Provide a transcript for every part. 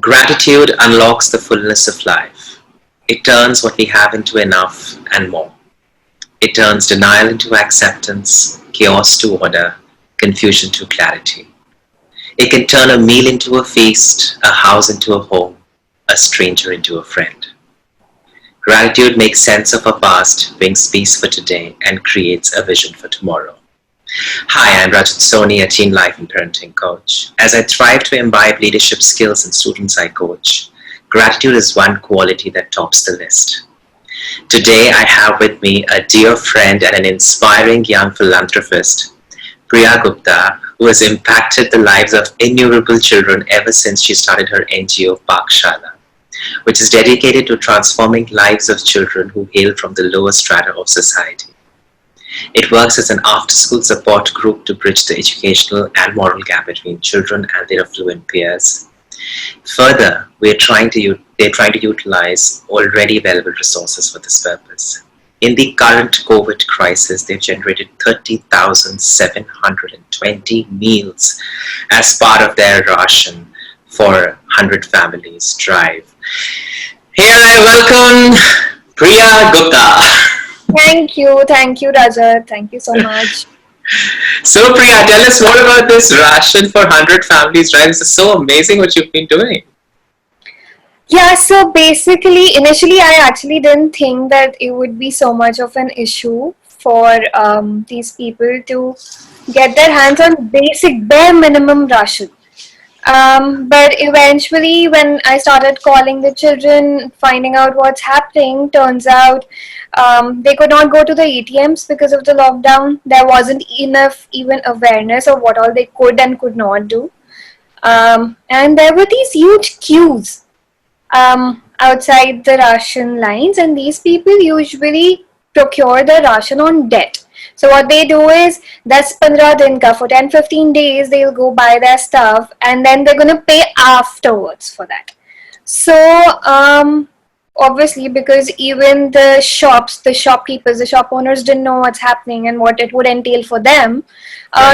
Gratitude unlocks the fullness of life. It turns what we have into enough and more. It turns denial into acceptance, chaos to order, confusion to clarity. It can turn a meal into a feast, a house into a home, a stranger into a friend. Gratitude makes sense of our past, brings peace for today, and creates a vision for tomorrow. Hi, I'm Rajat Soni, a teen life and parenting coach. As I thrive to imbibe leadership skills in students I coach, gratitude is one quality that tops the list. Today, I have with me a dear friend and an inspiring young philanthropist, Priya Gupta, who has impacted the lives of innumerable children ever since she started her NGO Parkshala, which is dedicated to transforming lives of children who hail from the lower strata of society. It works as an after-school support group to bridge the educational and moral gap between children and their affluent peers. Further, they're trying to utilize already available resources for this purpose. In the current COVID crisis, they've generated 30,720 meals as part of their ration for 100 families drive. Here I welcome Priya Gupta. Thank you, Rajat. Thank you so much. So Priya, tell us more about this ration for 100 families drive. This is so amazing what you've been doing. Yeah, so basically, initially, I actually didn't think that it would be so much of an issue for these people to get their hands on basic, bare minimum ration. But eventually, when I started calling the children, finding out what's happening, turns out they could not go to the ATMs because of the lockdown. There wasn't enough even awareness of what all they could and could not do. And there were these huge queues outside the ration lines, and these people usually procure the ration on debt. So what they do is that's 15 din ka, for 10-15 days they'll go buy their stuff and then they're gonna pay afterwards for that. So obviously, because even the shops, the shopkeepers, the shop owners didn't know what's happening and what it would entail for them,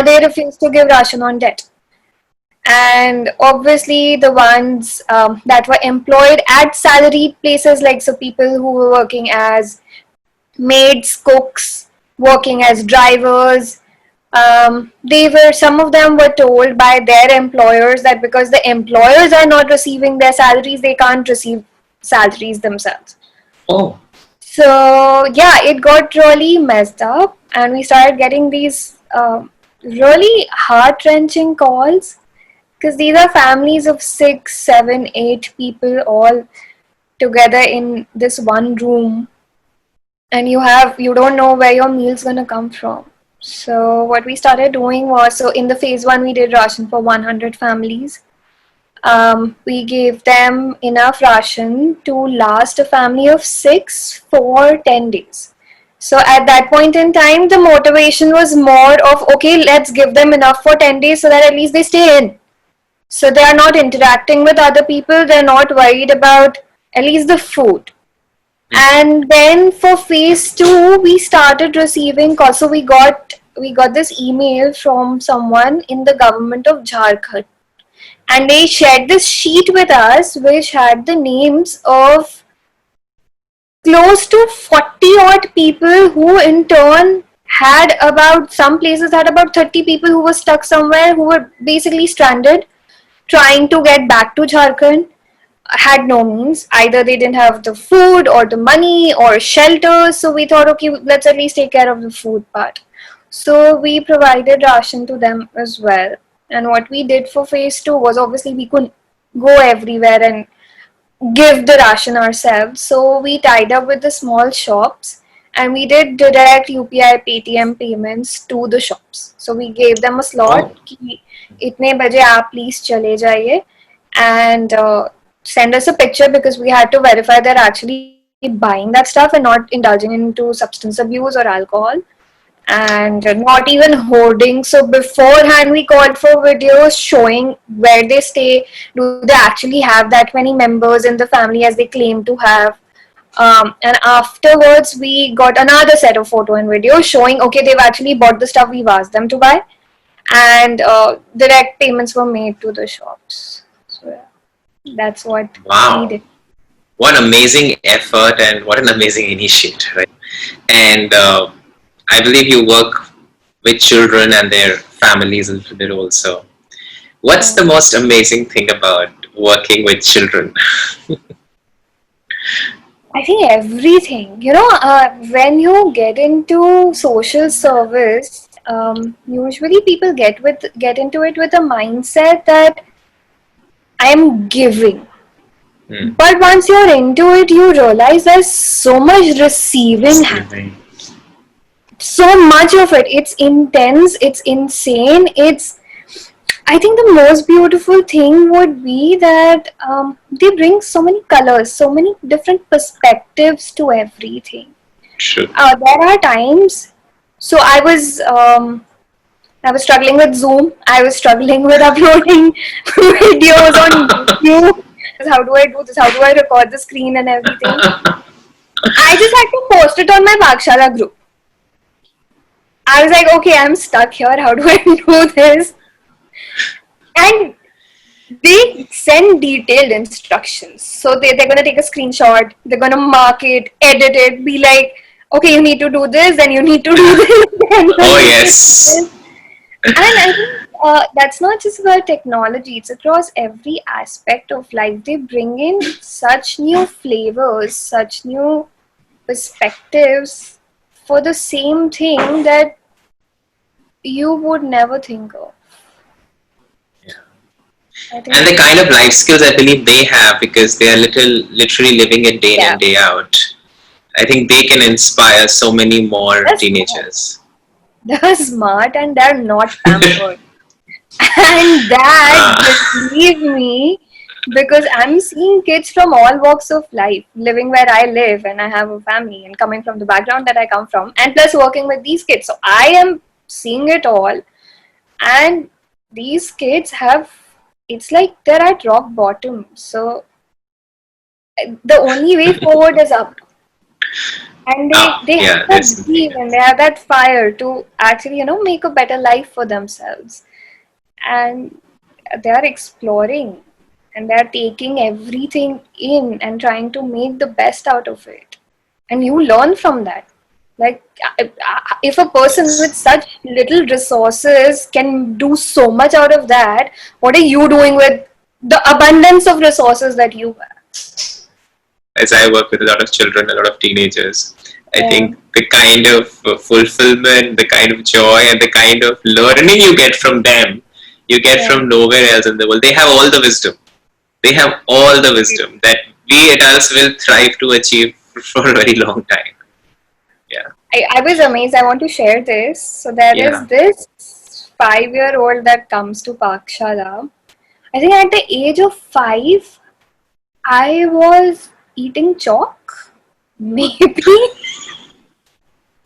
they refused to give ration on debt. And obviously the ones that were employed at salaried places, like so people who were working as maids, cooks, working as drivers, some of them were told by their employers that because the employers are not receiving their salaries, they can't receive salaries themselves. Oh. So yeah, it got really messed up, and we started getting these really heart-wrenching calls, because these are families of 6, 7, 8 people all together in this one room, and you don't know where your meal's gonna come from. So what we started doing was, so in the phase 1 we did ration for 100 families. We gave them enough ration to last a family of 6 for 10 days. So at that point in time, the motivation was more of, okay, let's give them enough for 10 days so that at least they stay in. So they are not interacting with other people, they're not worried about at least the food. And then for phase 2, we started receiving calls. So we got this email from someone in the government of Jharkhand, and they shared this sheet with us which had the names of close to 40 odd people, who in turn had about, some places had about 30 people who were stuck somewhere, who were basically stranded, trying to get back to Jharkhand, had no means. Either they didn't have the food or the money or shelter. So we thought, okay, let's at least take care of the food part. So we provided ration to them as well. And what we did for phase 2 was, obviously we couldn't go everywhere and give the ration ourselves. So we tied up with the small shops and we did direct UPI Paytm payments to the shops. So we gave them a slot, ki itne baje aap please chale jaiye, and send us a picture, because we had to verify they're actually buying that stuff and not indulging into substance abuse or alcohol, and not even hoarding. So beforehand we called for videos showing where they stay, do they actually have that many members in the family as they claim to have. And afterwards we got another set of photo and video showing, okay, they've actually bought the stuff we've asked them to buy, and direct payments were made to the shops. So yeah. That's what we Wow. did. What amazing effort and what an amazing initiative, right? And I believe you work with children and their families a little bit also. What's Yeah. the most amazing thing about working with children? I think everything. When you get into social service, usually people get into it with a mindset that I am giving. Hmm. But once you're into it, you realize there's so much receiving happening. Receiving. So much of it. It's intense. It's insane. I think the most beautiful thing would be that they bring so many colors, so many different perspectives to everything. True. There are times. So I was struggling with Zoom. I was struggling with uploading videos on YouTube. How do I do this? How do I record the screen and everything? I just had to post it on my Parkshala group. I was like, okay, I'm stuck here. How do I do this? And they send detailed instructions. So they're going to take a screenshot, they're going to mark it, edit it, be like, okay, you need to do this, then you need to do this, then you Oh, need to do yes. this. And I think that's not just about technology, it's across every aspect of life. They bring in such new flavors, such new perspectives for the same thing that you would never think of. Yeah. I And think, the kind of life skills I believe they have because they are literally living it day in yeah, and day out. I think they can inspire so many more they're smart. teenagers. They're smart and they're not pampered. And that, Ah. believe me, because I'm seeing kids from all walks of life living where I live, and I have a family and coming from the background that I come from, and plus working with these kids. So I am seeing it all. And these kids have, it's like they're at rock bottom. So the only way forward is up. And Ah, they have yeah, that there's something zeal there. and they have that fire to actually, make a better life for themselves. And they are exploring and they are taking everything in and trying to make the best out of it. And you learn from that. Like, if a person with Yes. such little resources can do so much out of that, what are you doing with the abundance of resources that you have? As I work with a lot of children, a lot of teenagers, I Yeah, think the kind of fulfillment, the kind of joy, and the kind of learning you get from them, you get yeah. from nowhere else in the world. They have all the wisdom. They have all the wisdom that we adults will thrive to achieve for a very long time. Yeah. I was amazed. I want to share this. So there is Yeah. this 5-year-old that comes to Parkshala. I think at the age of 5, I was eating chalk, maybe.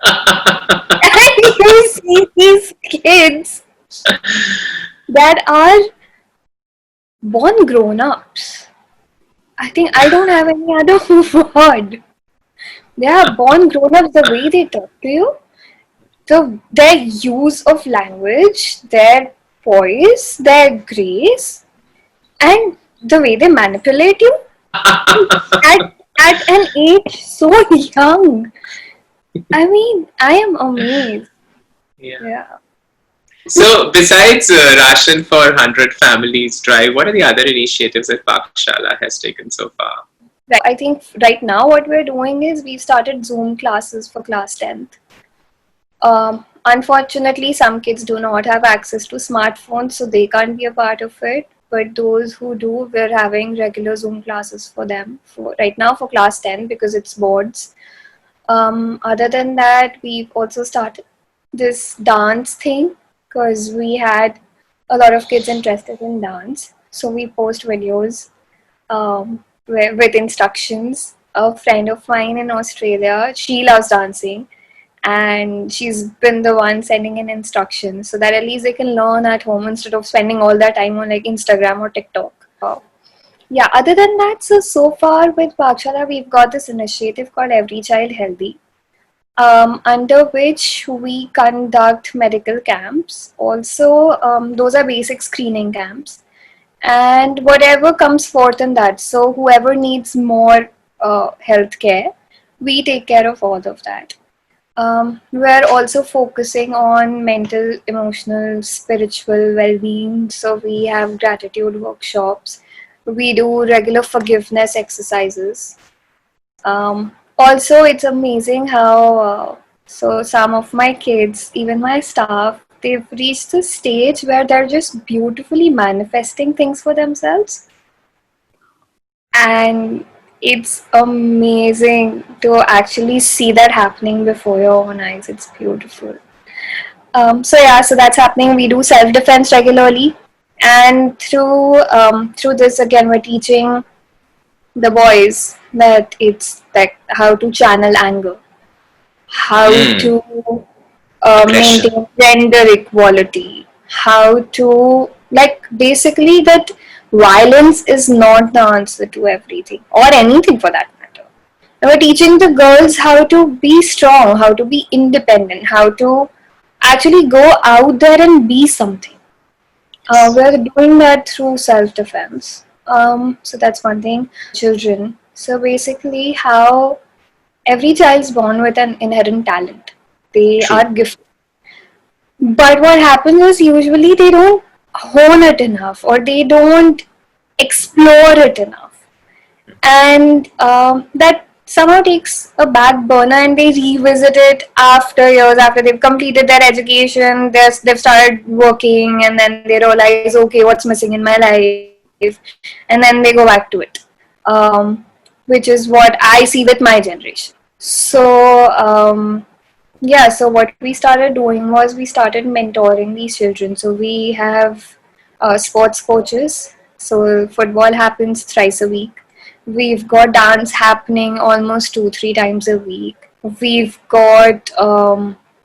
And you see these kids that are born grown-ups. I think I don't have any other word. They are born grown-ups the way they talk to you, their use of language, their poise, their grace, and the way they manipulate you at at an age so young. I mean, I am amazed. Yeah. Yeah. So, besides ration for 100 families drive, what are the other initiatives that Parkshala has taken so far? I think right now what we're doing is we've started Zoom classes for class 10th. Unfortunately, some kids do not have access to smartphones, so they can't be a part of it. But those who do, we're having regular Zoom classes for them for right now for class 10 because it's boards. Other than that, we've also started this dance thing because we had a lot of kids interested in dance. So we post videos with instructions. A friend of mine in Australia, she loves dancing and she's been the one sending in instructions so that at least they can learn at home instead of spending all their time on like Instagram or TikTok. Yeah, other than that, so far with Parkshala, we've got this initiative called Every Child Healthy, under which we conduct medical camps. Also, those are basic screening camps. and whatever comes forth in that. So whoever needs more health care, we take care of all of that. We're also focusing on mental, emotional, spiritual well-being. So we have gratitude workshops. We do regular forgiveness exercises. Also, it's amazing how so some of my kids, even my staff, they've reached a stage where they're just beautifully manifesting things for themselves, and it's amazing to actually see that happening before your own eyes. It's beautiful. So yeah, so that's happening. We do self defense regularly, and through this again, we're teaching the boys that it's like how to channel anger, how Hmm. to Aggression. maintain gender equality, how to, like, basically that violence is not the answer to everything or anything for that matter. And we're teaching the girls how to be strong, how to be independent, how to actually go out there and be something. Yes. We're doing that through self defense. So that's one thing. Children. So basically, how every child is born with an inherent talent. They True. are gifted. But what happens is usually they don't hone it enough or they don't explore it enough. And that somehow takes a back burner and they revisit it after years, after they've completed their education, they've started working, and then they realize, okay, what's missing in my life, and then they go back to it. Which is what I see with my generation. So yeah, so what we started doing was we started mentoring these children. So we have sports coaches. So football happens thrice a week. We've got dance happening almost 2-3 times a week. We've got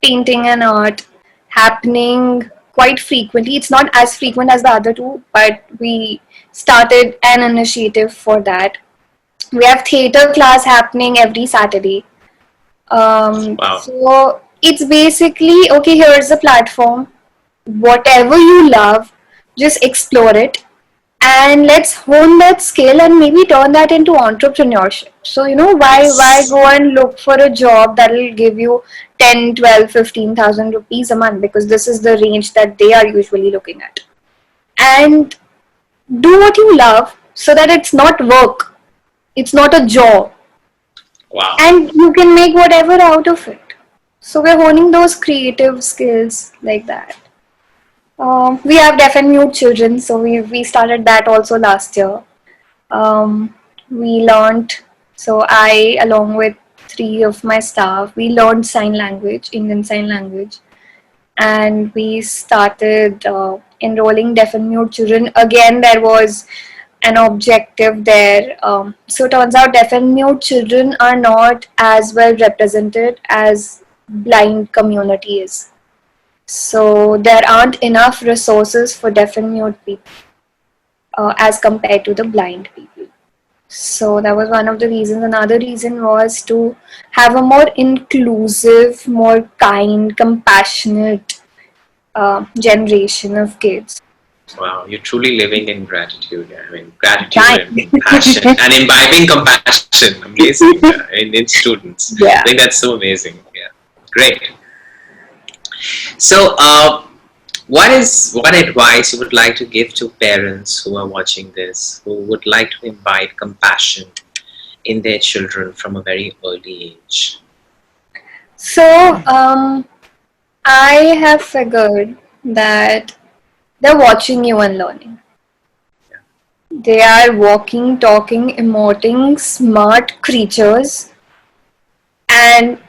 painting and art happening quite frequently. It's not as frequent as the other two, but we started an initiative for that. We have theater class happening every Saturday. Wow. So it's basically, okay, here's the platform. Whatever you love, just explore it and let's hone that skill and maybe turn that into entrepreneurship. So, why Yes. go and look for a job that will give you 10, 12, 15,000 rupees a month, because this is the range that they are usually looking at. And do what you love so that it's not work, it's not a job, Wow. and you can make whatever out of it. So we're honing those creative skills like that. We have deaf and mute children, so we started that also last year. We learned, so I, along with three of my staff, we learned sign language, Indian Sign Language, and we started enrolling deaf and mute children. Again, there was an objective there. So it turns out deaf and mute children are not as well represented as blind community is. So there aren't enough resources for deaf and mute people as compared to the blind people. So that was one of the reasons. Another reason was to have a more inclusive, more kind, compassionate generation of kids. Wow. You're truly living in gratitude. I mean, gratitude Trying. and compassion and imbibing compassion. Amazing in students. I think Yeah. that's so amazing. Yeah. Great. So, what is one advice you would like to give to parents who are watching this, who would like to imbibe compassion in their children from a very early age? So I have figured that they're watching you and learning. They are walking, talking, emoting, smart creatures, and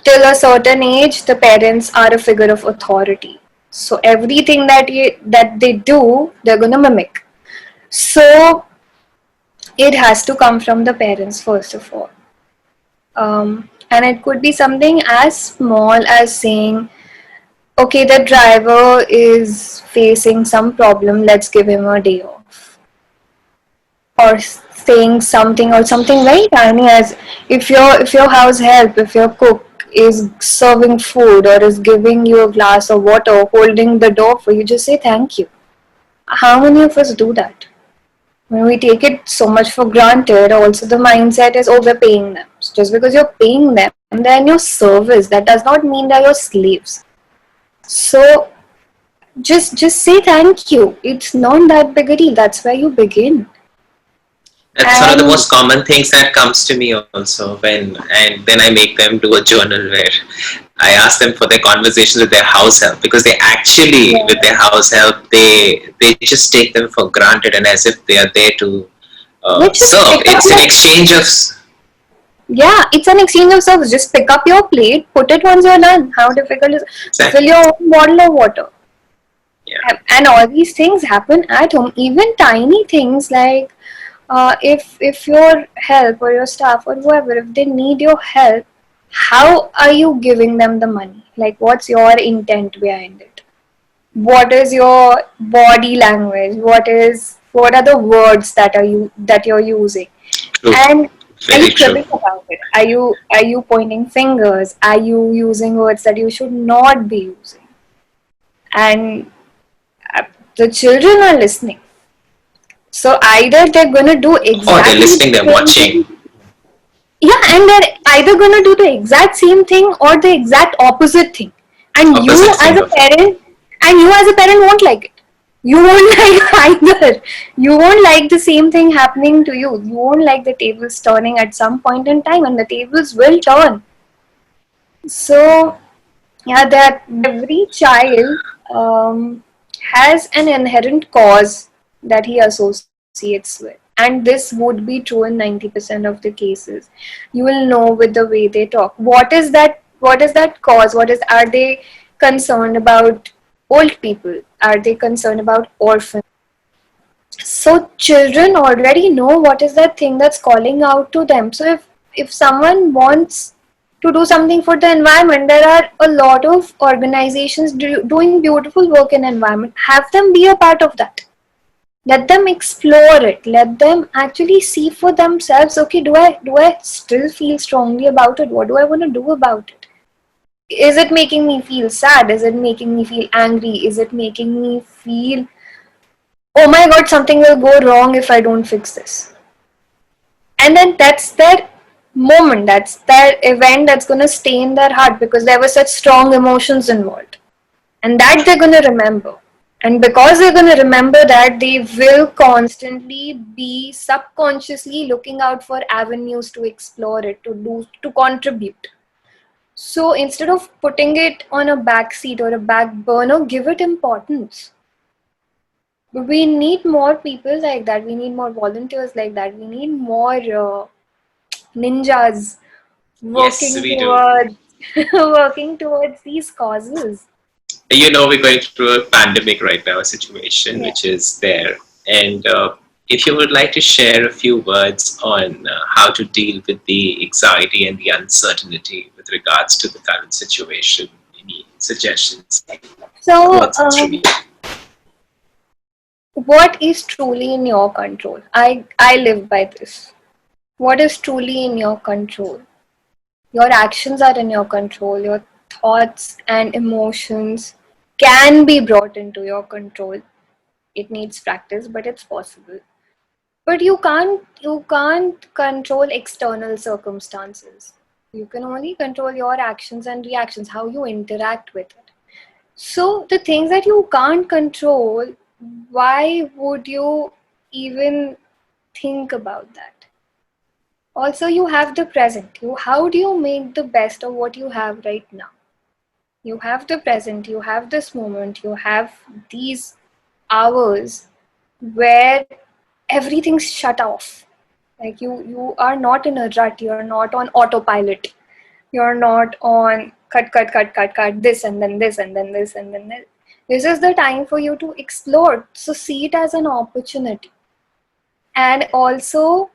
till a certain age, the parents are a figure of authority. So everything that they do, they're gonna mimic. So it has to come from the parents first of all. And it could be something as small as saying, okay, the driver is facing some problem, let's give him a day off. Or saying something, or something very tiny as, if your house help, if your cook is serving food or is giving you a glass of water, holding the door for you, just say thank you. How many of us do that? When we take it so much for granted, also the mindset is, oh, we're paying them. So just because you're paying them, they're in your service. That does not mean they're your slaves. So just say thank you. It's not that big a deal. That's where you begin. That's one of the And most common things that comes to me also and then I make them do a journal where I ask them for their conversations with their house help, because they actually, with their house help, they just take them for granted and as if they are there to let's just serve. pick up It's an your, exchange of yeah, it's an exchange of service. Just pick up your plate, put it once you're done. How difficult is it? Fill exactly. your own bottle of water. Yeah, And all these things happen at home. Even tiny things like if your help or your staff or whoever, if they need your help, how are you giving them the money? Like, what's your intent behind it? What is your body language? What are the words that you're using? true. And are Very you true. cribbing about it? Are you pointing fingers? Are you using words that you should not be using? And uh, the children are listening. So either they're gonna do Oh, they're exactly listening, the they're same watching. thing, yeah, and they're either gonna do the exact same thing or the exact opposite thing. And Opposite you as thing a of it. parent, won't like it. You won't like either. You won't like the same thing happening to you. You won't like the tables turning at some point in time, and the tables will turn. So yeah, that every child has an inherent cause that he associates with, and this would be true in 90% of the cases. You will know with the way they talk. What is that cause? Are they concerned about old people? Are they concerned about orphans? So children already know what is that thing that's calling out to them. So if someone wants to do something for the environment, there are a lot of organizations doing beautiful work in environment. Have them be a part of that. Let them explore it. Let them actually see for themselves, okay, do I still feel strongly about it? What do I want to do about it? Is it making me feel sad? Is it making me feel angry? Is it making me feel, oh my god, something will go wrong if I don't fix this? And then that's their moment, that's their event that's going to stay in their heart because there were such strong emotions involved. And that they're going to remember. And because they're going to remember that, they will constantly be subconsciously looking out for avenues to explore it, to contribute. So instead of putting it on a back seat or a back burner, give it importance. We need more people like that. We need more volunteers like that. We need more ninjas Yes, working we do. towards working towards these causes. You know, we're going through a pandemic right now, a situation Yeah. which is there. And if you would like to share a few words on how to deal with the anxiety and the uncertainty with regards to the current situation, any suggestions, So, what's from you? what is truly in your control? I live by this. What is truly in your control? Your actions are in your control. Your thoughts and emotions can be brought into your control. It needs practice, but it's possible. But you can't control external circumstances. You can only control your actions and reactions, how you interact with it. So the things that you can't control, why would you even think about that? Also, you have the present. How do you make the best of what you have right now? You have the present, you have this moment, you have these hours where everything's shut off. Like you are not in a rut, you're not on autopilot. You're not on cut this and then this and then this and then this. This is the time for you to explore. So see it as an opportunity. And also,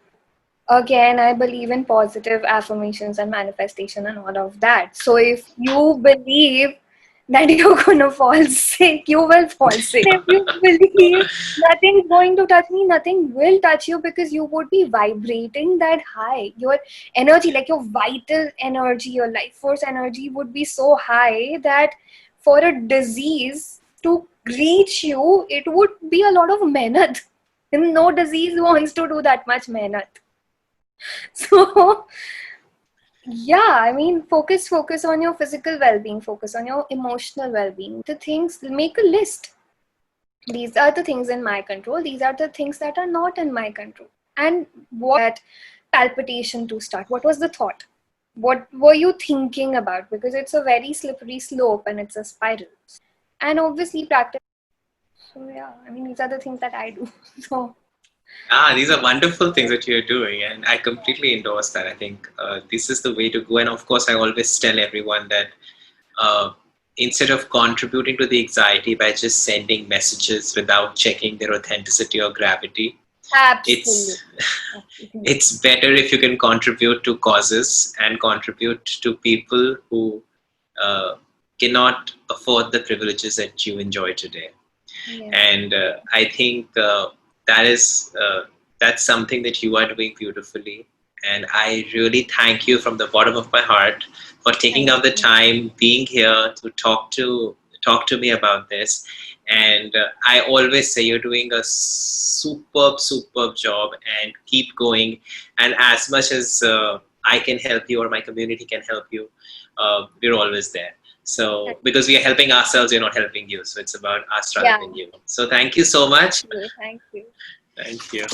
again, I believe in positive affirmations and manifestation and all of that. So if you believe that you're gonna fall sick, you will fall sick. If you believe nothing's going to touch me, nothing will touch you, because you would be vibrating that high. Your energy, like your vital energy, your life force energy would be so high that for a disease to reach you, it would be a lot of mehnat. And no disease wants to do that much mehnat. So yeah, I mean, focus on your physical well-being, focus on your emotional well-being. The things, make a list. These are the things in my control. These are the things that are not in my control. And what that palpitation to start? What was the thought? What were you thinking about? Because it's a very slippery slope and it's a spiral. And obviously practice. So yeah, I mean, these are the things that I do. So These are wonderful things that you're doing, and I completely endorse that. I think this is the way to go. And of course, I always tell everyone that uh, instead of contributing to the anxiety by just sending messages without checking their authenticity or gravity, absolutely. it's it's better if you can contribute to causes and contribute to people who uh, cannot afford the privileges that you enjoy today. Yeah. And I think that is that's something that you are doing beautifully, and I really thank you from the bottom of my heart for taking Thank out the you. time, being here to talk to me about this. And I always say you're doing a superb job, and keep going. And as much as I can help you or my community can help you, we're always there. So, because we are helping ourselves, we're not helping you. So it's about us rather Yeah. than you. So thank you so much. Thank you. Thank you.